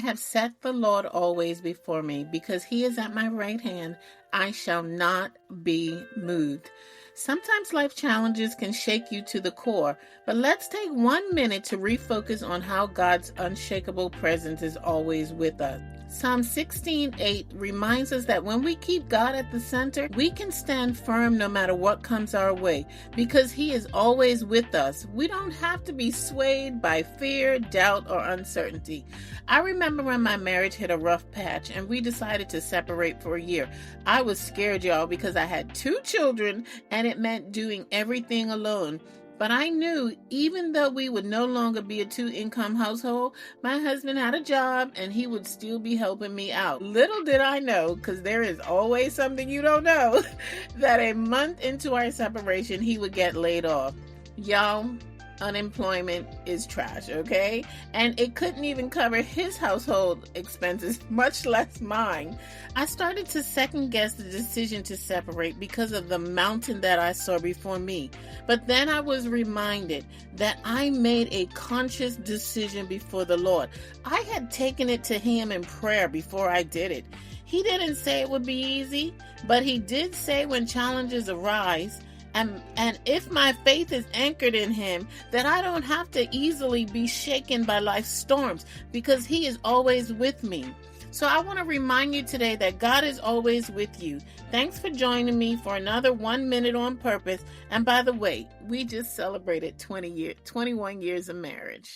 have set the Lord always before me. Because he is at my right hand, I shall not be moved. Sometimes life challenges can shake you to the core, but let's take 1 minute to refocus on how God's unshakable presence is always with us. Psalm 16:8 reminds us that when we keep God at the center, we can stand firm no matter what comes our way, because he is always with us. We don't have to be swayed by fear, doubt, or uncertainty. I remember when my marriage hit a rough patch and we decided to separate for a year. I was scared, y'all, because I had 2 children and it meant doing everything alone. But I knew even though we would no longer be a 2-income household, my husband had a job and he would still be helping me out. Little did I know, because there is always something you don't know, that a month into our separation, he would get laid off. Y'all, unemployment is trash, okay? And it couldn't even cover his household expenses, much less mine. I started to second guess the decision to separate because of the mountain that I saw before me. But then I was reminded that I made a conscious decision before the Lord. I had taken it to him in prayer before I did it. He didn't say it would be easy, but he did say when challenges arise, and if my faith is anchored in him, that I don't have to easily be shaken by life's storms because he is always with me. So I want to remind you today that God is always with you. Thanks for joining me for another 1 minute on Purpose. And by the way, we just celebrated 21 years of marriage.